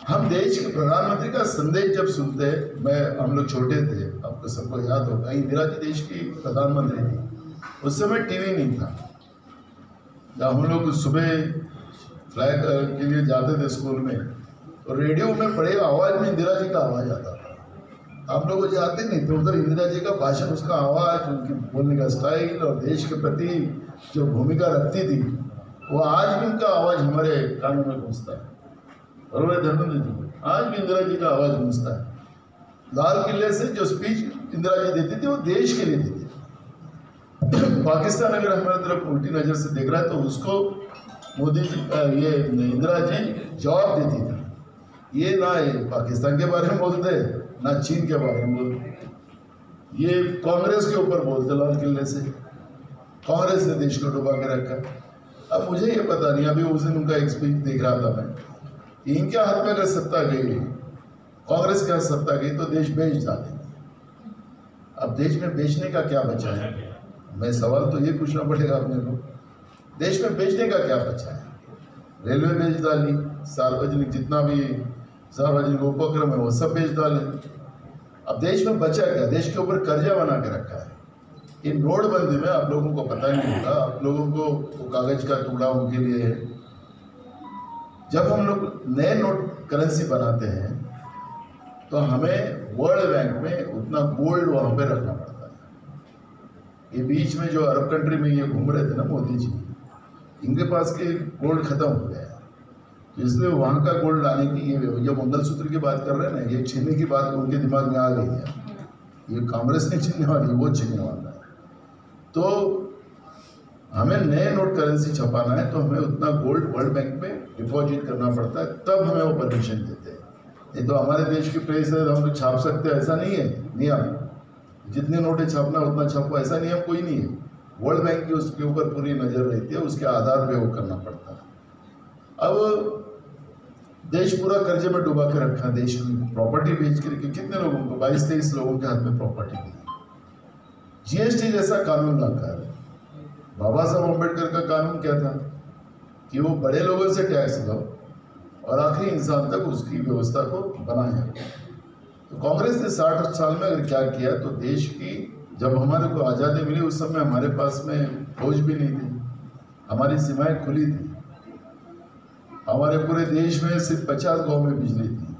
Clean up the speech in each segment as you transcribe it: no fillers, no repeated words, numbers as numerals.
हम देश के प्रधानमंत्री का संदेश जब सुनते हैं, हम लोग छोटे थे, आपको सबको याद होगा, इंदिरा जी देश की प्रधानमंत्री थी। उस समय टीवी नहीं था, जब हम लोग सुबह फ्लैग के लिए जाते थे स्कूल में, तो रेडियो में बड़े आवाज में इंदिरा जी का आवाज आता था। आप लोग जाते नहीं तो उधर इंदिरा जी का भाषण, उसका आवाज, उनकी बोलने का स्टाइल और देश के प्रति जो भूमिका रखती थी, वो आज भी उनका आवाज हमारे कानों में गूंजता है। और मैं धर्मेंद्र जी, आज भी इंदिरा जी का आवाज गूंजता है। लाल किले से जो स्पीच इंदिरा जी देती थी, वो देश के लिए देती थी। पाकिस्तान अगर हमारी तरफ उल्टी नजर से देख रहा है, तो उसको मोदी जी, ये इंदिरा जी जवाब देती थी। ये ना पाकिस्तान के बारे में बोलते, ना चीन के बारे में बोलते, ये कांग्रेस के ऊपर बोलते। लाल किले से कांग्रेस ने देश को डुबा के रखा। अब मुझे ये पता नहीं, अभी उस दिन उनका एक स्पीच देख रहा था मैं, इनके हाथ में अगर सत्ता गई, कांग्रेस के हाथ सत्ता गई, तो देश बेच डालेंगे। अब देश में बेचने का क्या बचा है? मैं सवाल तो ये पूछना पड़ेगा अपने को, देश में बेचने का क्या बचा है? रेलवे बेच डाली, सार्वजनिक जितना भी सार्वजनिक उपक्रम है वो सब बेच डाले। अब देश में बचा क्या? देश के ऊपर कर्जा बना के रखा है। ये नोटबंदी में आप लोगों को पता नहीं होगा, आप लोगों को वो कागज का टुकड़ा उनके लिए है। जब हम लोग नए नोट करेंसी बनाते हैं, तो हमें वर्ल्ड बैंक में उतना गोल्ड वहां पे रखना पड़ता है। ये बीच में जो अरब कंट्री में ये घूम रहे थे ना मोदी जी, इनके पास के गोल्ड खत्म हो गया है, तो इसलिए वहां का गोल्ड लाने की, ये जब मंगलसूत्र की बात कर रहे हैं ना, ये छीनने की बात उनके दिमाग में आ गई है। ये कांग्रेस नहीं छीनने वाली, वो छीनने वाला है। तो हमें नए नोट करेंसी छपाना है, तो हमें उतना गोल्ड वर्ल्ड बैंक में डिपॉजिट करना पड़ता है, तब हमें वो परमिशन देते हैं। नहीं तो हमारे देश की प्रेस है, हम लोग छाप सकते हैं, ऐसा नहीं है नियम। जितने नोटें छापना उतना छापो, ऐसा नियम कोई नहीं है। वर्ल्ड बैंक की उसके ऊपर पूरी नजर रहती है, उसके आधार पे वो करना पड़ता है। अब देश पूरा कर्जे में डुबा के रखा, देश की प्रॉपर्टी बेच करके कितने लोगों को, 22-23 लोगों के हाथ में प्रॉपर्टी दी। जीएसटी जैसा कानून लाकर, बाबा साहब अम्बेडकर का कानून क्या था कि वो बड़े लोगों से टैक्स लो और आखिरी इंसान तक उसकी व्यवस्था को बनाया। तो कांग्रेस ने 60 साल में अगर क्या किया, तो देश की, जब हमारे को आज़ादी मिली उस समय हमारे पास में फौज भी नहीं थी, हमारी सीमाएं खुली थी, हमारे पूरे देश में सिर्फ 50 गांव में बिजली थी,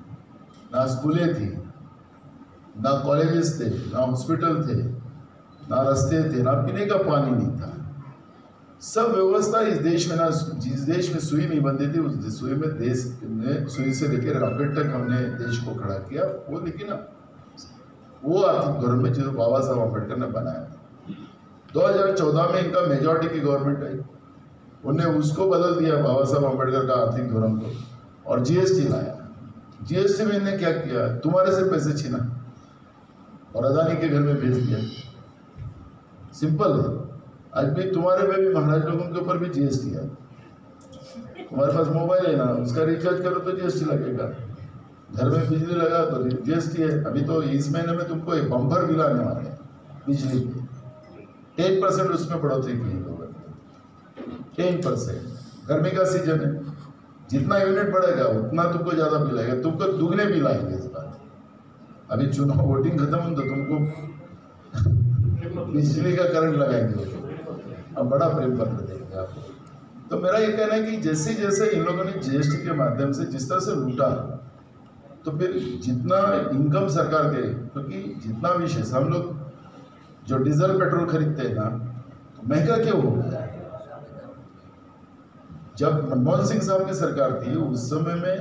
ना स्कूलें थी, ना कॉलेजेस थे, ना हॉस्पिटल थे, ना रास्ते थे, ना पीने का पानी नहीं था। सब व्यवस्था इस देश में, ना जिस देश में सुई नहीं बनती थी, उस सुई में देश ने, सुई से लेकर रॉकेट तक हमने देश को खड़ा किया। वो लेकिन ना वो आर्थिक धोरण में जो बाबा साहब अम्बेडकर ने बनाया। 2014 में इनका मेजॉरिटी की गवर्नमेंट आई, उन्हें उसको बदल दिया बाबा साहब अम्बेडकर का आर्थिक धोरण को, और जीएसटी लाया। जीएसटी में इन्हें क्या किया? तुम्हारे से पैसे छीना और अदानी के घर में भेज दिया। सिंपल है। आज भी तुम्हारे पे भी, महाराज लोगों के ऊपर भी जीएसटी है। तुम्हारे पास मोबाइल है ना, उसका रिचार्ज करो तो जीएसटी लगेगा, घर में बिजली लगा तो जीएसटी है। अभी तो इस महीने में तुमको एक बम्पर बिल आने वाले हैं बिजली के, 10% उसमें बढ़ोतरी की लोगों ने, 10%। गर्मी का सीजन है, जितना यूनिट बढ़ेगा उतना तुमको ज्यादा बिल आएगा, तुमको दुगने बिल आएंगे इस बार। अभी चुनाव वोटिंग खत्म हो तो तुमको बिजली का करंट लगाएंगे, अब बड़ा प्रेम पत्र देंगे आपको। तो मेरा ये कहना है कि जैसे जैसे इन लोगों ने जीएसटी के माध्यम से जिस तरह से लूटा, तो फिर जितना इनकम सरकार के, क्योंकि जितना विशेष हम लोग जो डीजल पेट्रोल खरीदते हैं ना, तो महंगा क्यों हो गया? जब मनमोहन सिंह साहब की सरकार थी, उस समय में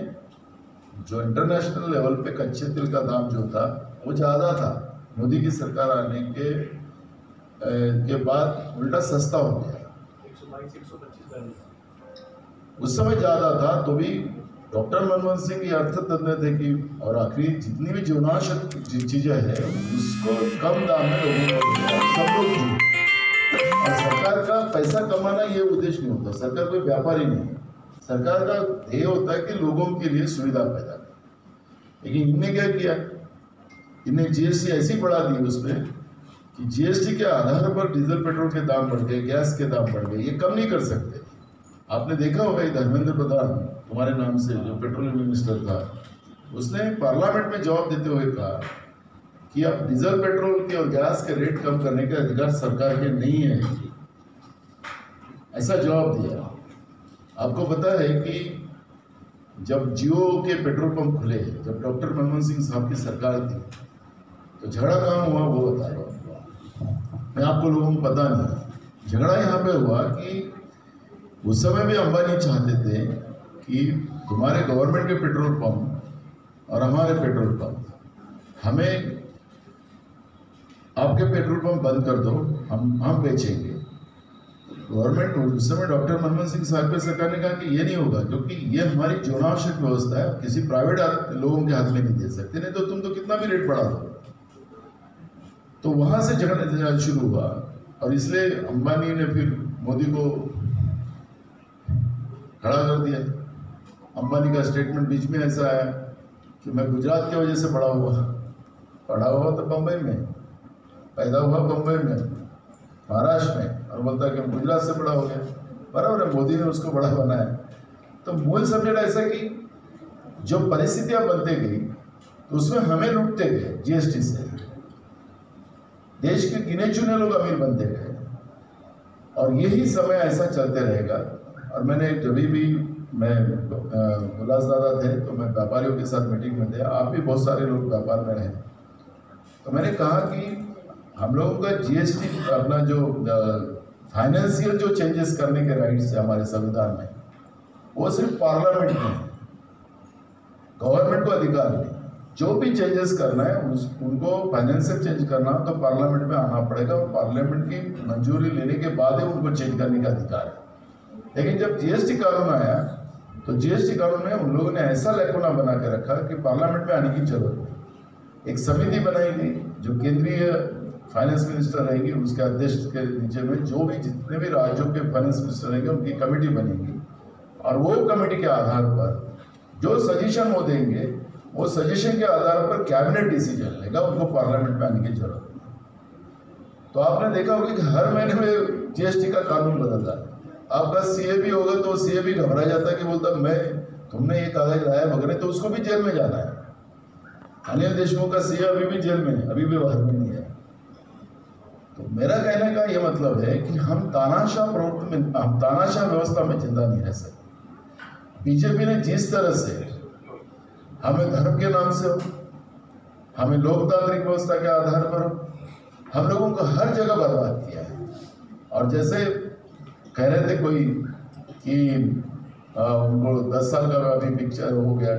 जो इंटरनेशनल लेवल पे कच्चे तेल का दाम जो था वो ज़्यादा था। मोदी की सरकार आने के बाद उल्टा सस्ता हो गया। उस समय ज़्यादा था, तो भी डॉक्टर मनमोहन सिंह ये अर्थतज्ञ थे कि, और आखिरी जितनी भी जीवनावश्यक चीज़ें हैं उसको कम दाम में लोगों को सब लोग जी। और सरकार का पैसा कमाना ये उद्देश्य नहीं होता, सरकार कोई व्यापारी नहीं है। सरकार का ध्येय होता है कि लोगों के लिए सुविधा पैदा करें। लेकिन इनने क्या किया, इन्हें जीएसटी ऐसी बढ़ा दी उसमें कि जीएसटी के आधार पर डीजल पेट्रोल के दाम बढ़ गए, गैस के दाम बढ़ गए। ये कम नहीं कर सकते। आपने देखा होगा, ये धर्मेंद्र प्रधान तुम्हारे नाम से, जो पेट्रोलियम मिनिस्टर था, उसने पार्लियामेंट में जवाब देते हुए कहा कि अब डीजल पेट्रोल के और गैस के रेट कम करने का अधिकार सरकार के नहीं है, ऐसा जवाब दिया। आपको पता है कि जब जियो के पेट्रोल पंप खुले, जब डॉक्टर मनमोहन सिंह साहब की सरकार थी, तो झगड़ा कहाँ हुआ वो बता रहा हूँ मैं आपको, लोगों को पता नहीं। झगड़ा यहाँ पे हुआ कि उस समय भी अंबानी चाहते थे कि तुम्हारे गवर्नमेंट के पेट्रोल पंप और हमारे पेट्रोल पंप, हमें आपके पेट्रोल पंप बंद कर दो, हम बेचेंगे। गवर्नमेंट, उस समय डॉक्टर मनमोहन सिंह साहब की सरकार ने कहा कि ये नहीं होगा, क्योंकि ये हमारी जीवनावश्यक व्यवस्था है, किसी प्राइवेट लोगों के हाथ में नहीं दे सकते, नहीं तो तुम तो कितना भी रेट बढ़ा दो। तो वहां से झगड़ा शुरू हुआ और इसलिए अंबानी ने फिर मोदी को खड़ा कर दिया। अंबानी का स्टेटमेंट बीच में ऐसा आया कि मैं गुजरात की वजह से पढ़ा हुआ तो बम्बई में, पैदा हुआ बम्बई में, महाराष्ट्र में, और बोलता है कि गुजरात से बड़ा हो गया। बराबर है, मोदी ने उसको बड़ा बनाया। तो मूल सब्जेक्ट ऐसा कि जो परिस्थितियां बनते गई तो उसमें हमें लूटते गए जीएसटी से, देश के गिने चुने लोग अमीर बनते गए, और यही समय ऐसा चलते रहेगा। और मैंने जब भी मैं उल्लासदादा थे तो मैं व्यापारियों के साथ मीटिंग में थे, आप भी बहुत सारे लोग व्यापार में रहे, तो मैंने कहा कि हम लोगों का जीएसटी, अपना जो फाइनेंशियल जो चेंजेस करने के राइट्स है हमारे संविधान में, वो सिर्फ पार्लियामेंट में है, गवर्नमेंट को अधिकार नहीं। जो भी चेंजेस करना है उनको फाइनेंशियल चेंज करना हो तो पार्लियामेंट में आना पड़ेगा, और पार्लियामेंट की मंजूरी लेने के बाद ही उनको चेंज करने का अधिकार है। लेकिन जब जीएसटी कानून आया तो जीएसटी कानून में उन लोगों ने ऐसा लैकुना बना के रखा कि पार्लियामेंट में आने की जरूरत नहीं। एक समिति बनाई गई जो केंद्रीय फाइनेंस मिनिस्टर रहेगी, उसके अध्यक्ष के नीचे में जो भी जितने भी राज्यों के फाइनेंस मिनिस्टर रहेंगे उनकी कमेटी बनेगी, और वो कमेटी के आधार पर जो सजेशन वो देंगे, वो सजेशन के आधार पर कैबिनेट डिसीजन लेगा, उनको पार्लियामेंट में आने की जरूरत नहीं। तो आपने देखा होगा कि हर महीने में जीएसटी का कानून बदलता है। आपका सीए भी होगा तो सीए भी घबरा जाता है कि बोलता मैं तुमने ये कागज लाया वगैरह, तो उसको भी जेल में जाना है। अनिल देशमुख का सीए अभी भी जेल में है, अभी भी बाहर में नहीं है। तो मेरा कहने का ये मतलब है कि हम तानाशाह व्यवस्था में जिंदा नहीं रह सकते। बीजेपी ने जिस तरह से हमें धर्म के नाम से हो, हमें लोकतांत्रिक व्यवस्था के आधार पर हो, हम लोगों को हर जगह बर्बाद किया है। और जैसे कह रहे थे कोई कि उनको 10 साल का अभी पिक्चर हो गया,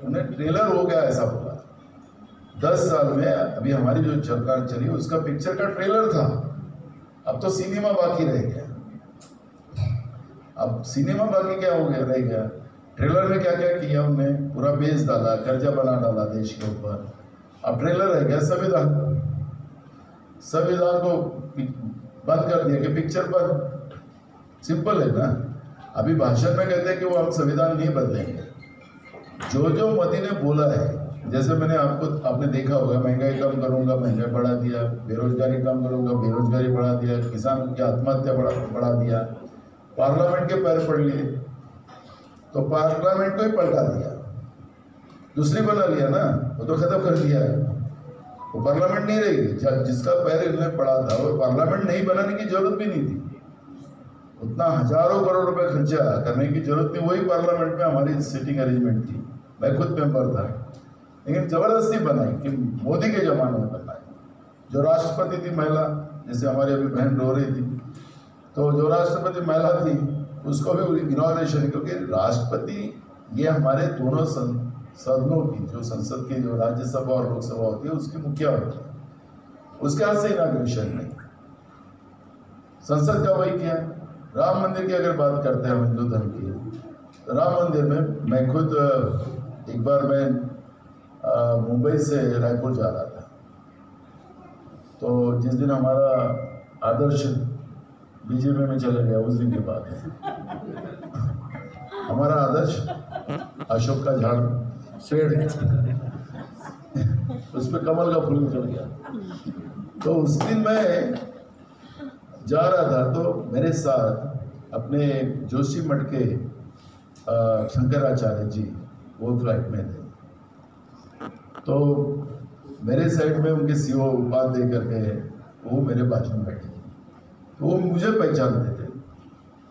उन्हें ट्रेलर हो गया, ऐसा बोला। 10 साल में अभी हमारी जो सरकार चली उसका पिक्चर का ट्रेलर था, अब तो सिनेमा बाकी रह गया। अब सिनेमा बाकी क्या हो गया, रह गया। ट्रेलर में क्या क्या किया उन्होंने, पूरा बेच डाला, कर्जा बना डाला देश के ऊपर। अब ट्रेलर रह गया संविधान को बंद कर दिया कि पिक्चर पर। सिंपल है ना। अभी भाषण में कहते हैं कि वो हम संविधान नहीं बदलेंगे। जो मोदी ने बोला है, जैसे आपने देखा होगा, महंगाई कम करूंगा, महंगाई बढ़ा दिया, बेरोजगारी कम करूंगा, बेरोजगारी बढ़ा दिया, किसान की आत्महत्या बढ़ा दिया, पार्लियामेंट के पैर पड़ लिए तो पार्लियामेंट को ही पलटा दिया, दूसरी बना लिया ना, वो तो खत्म कर दिया है। वो पार्लियामेंट नहीं रहेगी, जिसका पैर इन्हें पड़ा था वो पार्लियामेंट नहीं बनाने की जरूरत भी नहीं थी। उतना हजारों करोड़ रुपए खर्चा करने की जरूरत नहीं, वही पार्लियामेंट में हमारी सीटिंग अरेंजमेंट थी, मैं खुद मेंबर था। लेकिन जबरदस्ती बनाई कि मोदी के जमाने में बनाई। जो राष्ट्रपति थी महिला, जैसे हमारी अभी बहन रो रही थी, तो जो राष्ट्रपति महिला थी उसको भी इनॉग्रेशन, क्योंकि राष्ट्रपति ये हमारे दोनों सदनों की, जो संसद की जो राज्यसभा और लोकसभा होती है उसकी मुखिया होती है, उसके हाथ से इनॉग्रेशन नहीं, संसद का वही किया। राम मंदिर की अगर बात करते हैं हम हिंदू धर्म की, तो राम मंदिर में मैं खुद एक बार मैं मुंबई से रायपुर जा रहा था, तो जिस दिन हमारा आदर्श बीजेपी में चला गया उस दिन की बात है। हमारा आदर्श अशोक का झाड़ पेड़ उस पर कमल का फूल निकल गया। तो उस दिन मैं जा रहा था, तो मेरे साथ अपने जोशी मठ के शंकराचार्य जी वो फ्लाइट में थे, तो मेरे साइड में उनके सीओ उपाध्याय करके वो मेरे बाजू में बैठे, तो वो मुझे पहचानते थे,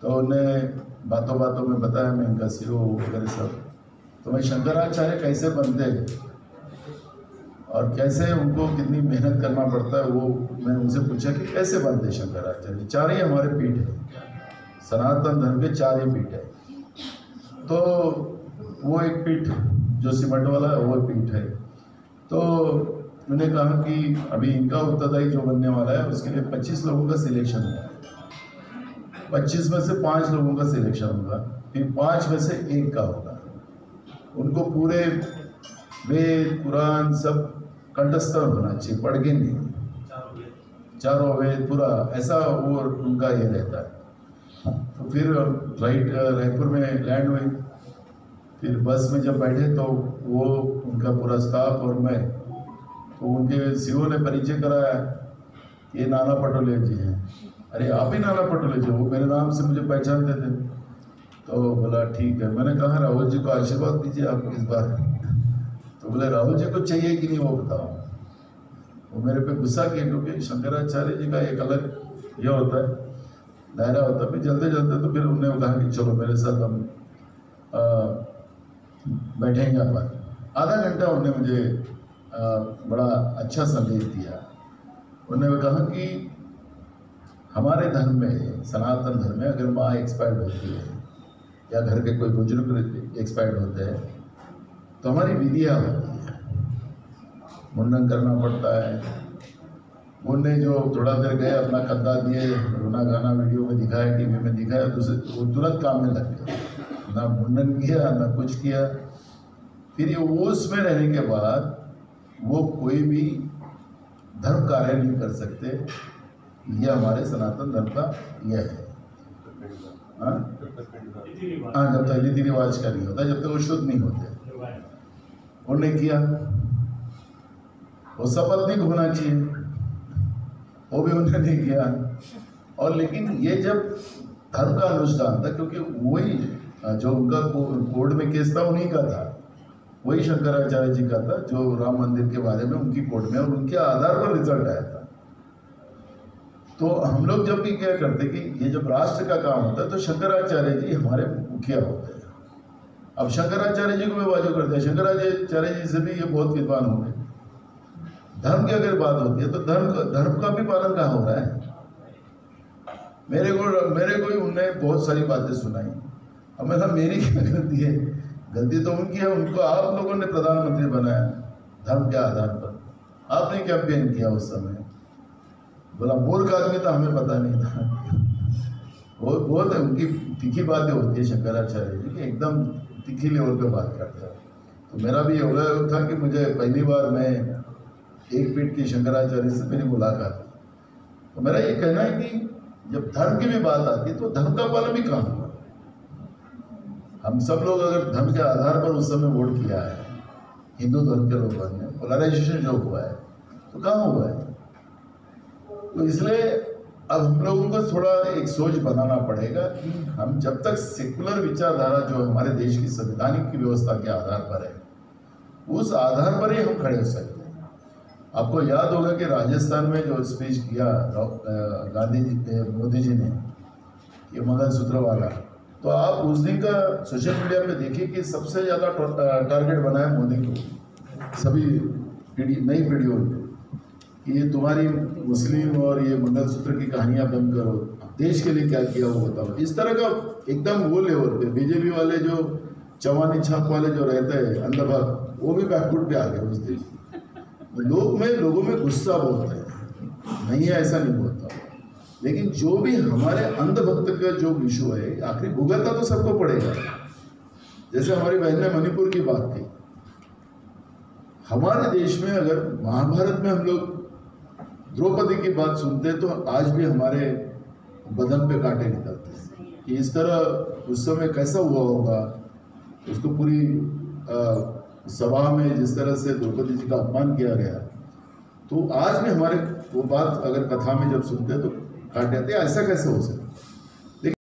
तो उन्हें बातों बातों में बताया मैं इनका सीओ वगैरह सब। तो मैं शंकराचार्य कैसे बनते हैं और कैसे उनको कितनी मेहनत करना पड़ता है वो मैं उनसे पूछा कि कैसे बनते शंकराचार्य। चार ही हमारे पीठ है, सनातन धर्म के चार ही पीठ है, तो वो एक पीठ जो सिमट वाला है वो पीठ है। तो मैंने कहा कि अभी इनका उत्तरदायी जो बनने वाला है उसके लिए 25 लोगों का सिलेक्शन हुआ, 25 में से 5 लोगों का सिलेक्शन होगा, फिर 5 में से 1 का होगा। उनको पूरे वेद पुराण सब कंठस्थ होना चाहिए, पढ़ के नहीं, चारों वेद पूरा ऐसा वो उनका ये रहता है। तो फिर फ्लाइट रायपुर में लैंड हुई, फिर बस में जब बैठे तो वो उनका पूरा स्टाफ और मैं, तो उनके सीओ ने परिचय कराया, ये नाना पटोले जी हैं। अरे आप ही नाना पटोले जी? वो मेरे नाम से मुझे पहचानते थे। तो बोला ठीक है। मैंने कहा राहुल जी को आशीर्वाद दीजिए आप इस बार। तो बोले राहुल जी को चाहिए कि नहीं वो बताओ। वो मेरे पे गुस्सा किया, क्योंकि शंकराचार्य जी का एक अलग ये होता है, दायरा होता है। फिर जल्दी जल्दी तो फिर उन्होंने कहा कि चलो मेरे साथ हम बैठेंगे अपन। आधा घंटा उन्होंने मुझे बड़ा अच्छा संदेश दिया। उन्होंने कहा कि हमारे धर्म में, सनातन धर्म में, अगर माँ एक्सपायर्ड होती है या घर के कोई बुजुर्ग एक्सपायर्ड होते हैं तो हमारी विधियाँ होती है, मुंडन करना पड़ता है। उनने जो थोड़ा देर गए अपना कंधा दिए, रोना गाना वीडियो में दिखाया, टीवी में दिखाया, तो वो तुरंत काम में लग गया, ना मुंडन किया ना कुछ किया। फिर ये ओस में रहने के बाद वो कोई भी धर्म कार्य नहीं कर सकते। ये हमारे सनातन धर्म का यह है। हाँ, जब तक रीति रिवाज का नहीं होता, जब तक वो शुद्ध नहीं होते। उन्होंने किया, वो सपत्नीक होना चाहिए, वो भी उन्होंने नहीं किया। और लेकिन ये जब धर्म का अनुष्ठान था, क्योंकि वही जो उनका कोर्ट में केस था उन्हीं का था, वही शंकराचार्य जी का था, जो राम मंदिर के बारे में उनकी कोर्ट में, और उनके आधार पर रिजल्ट आया था। तो हम लोग जब भी क्या करते कि ये जब राष्ट्र का काम होता है तो शंकराचार्य जी हमारे मुखिया होते हैं। अब शंकराचार्य जी को भी बाजू करते हैं, शंकराचार्य जी से भी ये बहुत विद्वान हो गए। धर्म की अगर बात होती है तो धर्म का भी पालन कहाँ हो रहा है? मेरे को उनने बहुत सारी बातें सुनाई। अब मैं कहा मेरी क्या गलती है? गलती तो उनकी है, उनको आप लोगों ने प्रधानमंत्री बनाया धर्म के आधार पर, आपने कैंपेन किया उस समय। बोला मूर्ख आदमी था, हमें पता नहीं था। बहुत उनकी तीखी बातें होती है शंकराचार्य जी की, एकदम तीखी लेवल पे बात करते हैं। तो मेरा भी योगा था कि मुझे पहली बार मैं एक पीठ की शंकराचार्य से मेरी मुलाकात। तो मेरा ये कहना है कि जब धर्म की भी बात आती है तो धर्म का पालन भी कहाँ हुआ? हम सब लोग अगर धर्म के आधार पर उस समय वोट किया है, हिंदू धर्म के लोगों ने, पोलराइजेशन जो हुआ है तो कहाँ हुआ है? तो इसलिए अब हम लोगों को थोड़ा एक सोच बनाना पड़ेगा कि हम जब तक सेकुलर विचारधारा जो हमारे देश की संवैधानिक की व्यवस्था के आधार पर है, उस आधार पर ही हम खड़े हो सकते हैं। आपको याद होगा कि राजस्थान में जो स्पीच किया गांधी जी, मोदी जी ने, ये मंगलसूत्र वाला, तो आप उस दिन का सोशल मीडिया पे देखिए कि सबसे ज़्यादा टारगेट बनाया मोदी को, सभी नई पीढ़ियों ने, कि ये तुम्हारी मुस्लिम और ये मंगलसूत्र की कहानियां बंद करो, देश के लिए क्या किया वो बताओ। इस तरह का एकदम वो लेवल पे बीजेपी वाले जो चवानी छाप वाले जो रहते हैं अंधभक्त, वो भी बैकफुट पे आ गए उस दिन। लोगों में गुस्सा बहुत है, नहीं है ऐसा नहीं होता, लेकिन जो भी हमारे अंधभक्त का जो इशू है, आखिर भुगतना तो सबको पड़ेगा। जैसे हमारी बहन ने मणिपुर की बात की, हमारे देश में अगर महाभारत में हम लोग द्रौपदी की बात सुनते तो आज भी हमारे बदन पे कांटे निकलते कि इस तरह उस समय कैसा हुआ होगा। उसको पूरी सभा में जिस तरह से द्रौपदी जी का अपमान किया गया, तो आज भी हमारे वो बात अगर कथा में जब सुनते हैं तो कांटे आते, ऐसा कैसे हो सकता है?